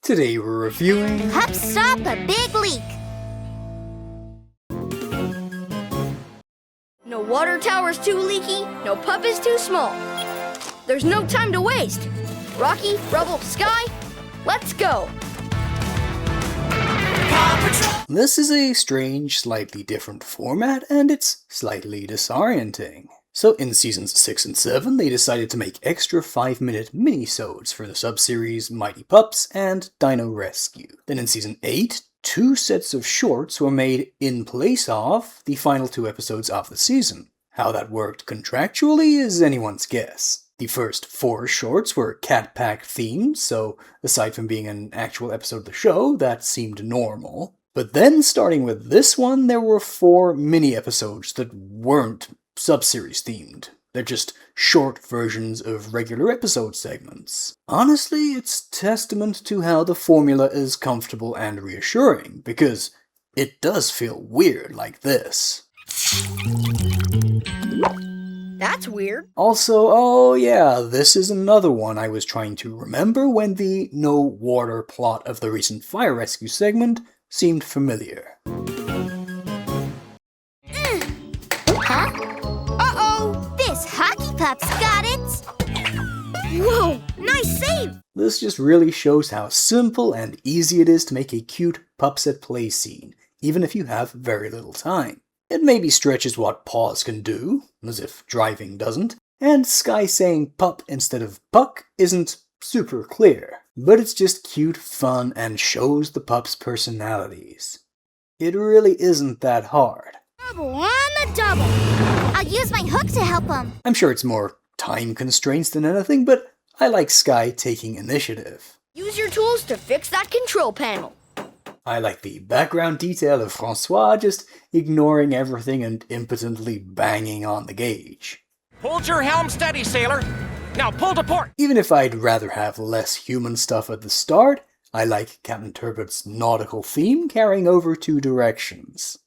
Today we're reviewing Pups Stop, a big leak. No water tower's too leaky, no pup is too small. There's no time to waste. Rocky, Rubble, Sky, let's go. This is a strange, slightly different format, and it's slightly disorienting. So in seasons 6 and 7, they decided to make extra 5-minute mini-sodes for the subseries Mighty Pups and Dino Rescue. Then in season 8, 2 sets of shorts were made in place of the final 2 episodes of the season. How that worked contractually is anyone's guess. The first 4 shorts were Cat Pack themed, so aside from being an actual episode of the show, that seemed normal. But then, starting with this one, there were 4 mini-episodes that weren't subseries themed. They're just short versions of regular episode segments. Honestly, it's testament to how the formula is comfortable and reassuring, because it does feel weird like this. That's weird. Also, oh yeah, this is another one I was trying to remember when the no water plot of the recent fire rescue segment seemed familiar. Huh? Uh-oh! This hockey pup's got it! Whoa, nice save! This just really shows how simple and easy it is to make a cute pups at play scene, even if you have very little time. It maybe stretches what paws can do, as if driving doesn't, and Sky saying pup instead of puck isn't super clear, but it's just cute fun and shows the pups' personalities. It really isn't that hard. Double on the double! I'll use my hook to help him. I'm sure it's more time constraints than anything, but I like Sky taking initiative. Use your tools to fix that control panel. I like the background detail of Francois just ignoring everything and impotently banging on the gauge. Hold your helm steady, sailor. Now pull to port. Even if I'd rather have less human stuff at the start, I like Captain Turbot's nautical theme carrying over 2 directions.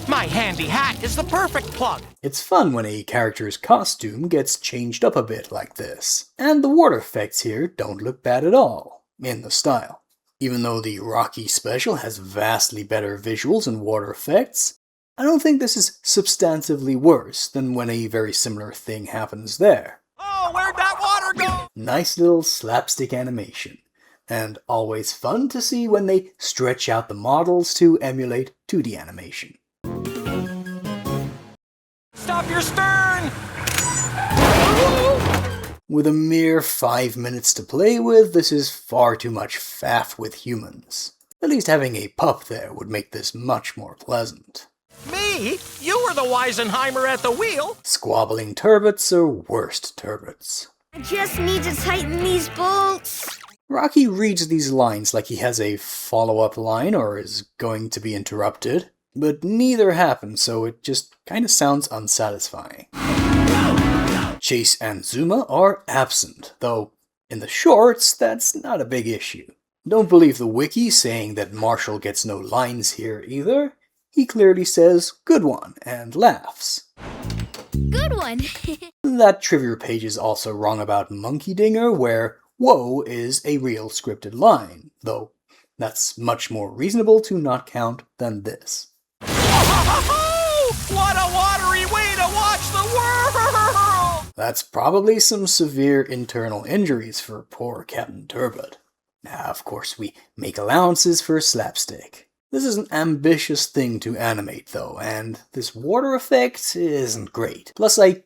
My handy hat is the perfect plug. It's fun when a character's costume gets changed up a bit like this, and the water effects here don't look bad at all, in the style. Even though the Rocky special has vastly better visuals and water effects, I don't think this is substantively worse than when a very similar thing happens there. Oh, where'd that water go? Nice little slapstick animation, and always fun to see when they stretch out the models to emulate 2D animation. Stop your stern! With a mere 5 minutes to play with, this is far too much faff with humans. At least having a pup there would make this much more pleasant. Me? You were the Weisenheimer at the wheel. Squabbling turbots are worst turbots. I just need to tighten these bolts. Rocky reads these lines like he has a follow-up line or is going to be interrupted, but neither happens, so it just kinda sounds unsatisfying. Chase and Zuma are absent, though in the shorts, that's not a big issue. Don't believe the wiki saying that Marshall gets no lines here either. He clearly says, "good one," and laughs. Good one. That trivia page is also wrong about Monkey Dinger, where whoa is a real scripted line, though that's much more reasonable to not count than this. What a watery way to watch the world! That's probably some severe internal injuries for poor Captain Turbot. Now, of course, we make allowances for slapstick. This is an ambitious thing to animate, though, and this water effect isn't great. Plus, I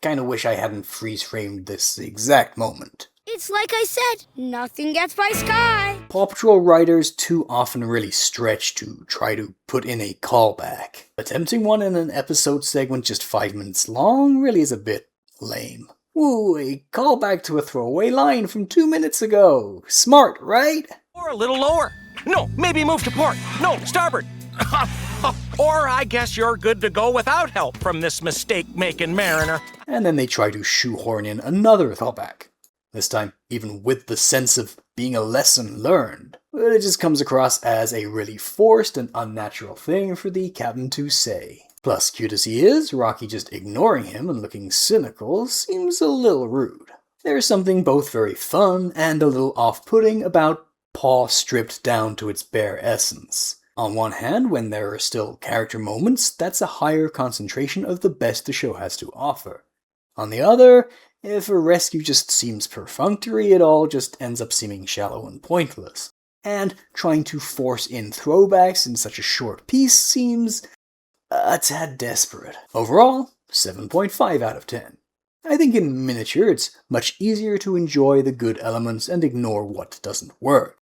kinda wish I hadn't freeze-framed this exact moment. It's like I said, nothing gets by Sky. PAW Patrol writers too often really stretch to try to put in a callback. Attempting one in an episode segment just 5 minutes long really is a bit lame. Ooh, a callback to a throwaway line from 2 minutes ago. Smart, right? Or a little lower. No, maybe move to port. No, starboard. Or I guess you're good to go without help from this mistake-making mariner. And then they try to shoehorn in another callback. This time, even with the sense of being a lesson learned. But it just comes across as a really forced and unnatural thing for the captain to say. Plus, cute as he is, Rocky just ignoring him and looking cynical seems a little rude. There's something both very fun and a little off-putting about Paw stripped down to its bare essence. On one hand, when there are still character moments, that's a higher concentration of the best the show has to offer. On the other, if a rescue just seems perfunctory, it all just ends up seeming shallow and pointless. And trying to force in throwbacks in such a short piece seems a tad desperate. Overall, 7.5 out of 10. I think in miniature it's much easier to enjoy the good elements and ignore what doesn't work.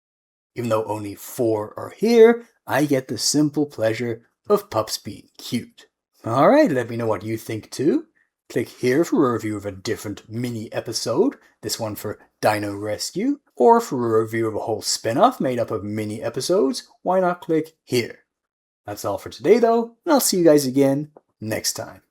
Even though only 4 are here, I get the simple pleasure of pups being cute. Alright, let me know what you think too. Click here for a review of a different mini-episode, this one for Dino Rescue, or for a review of a whole spin-off made up of mini-episodes, why not click here? That's all for today though, and I'll see you guys again next time.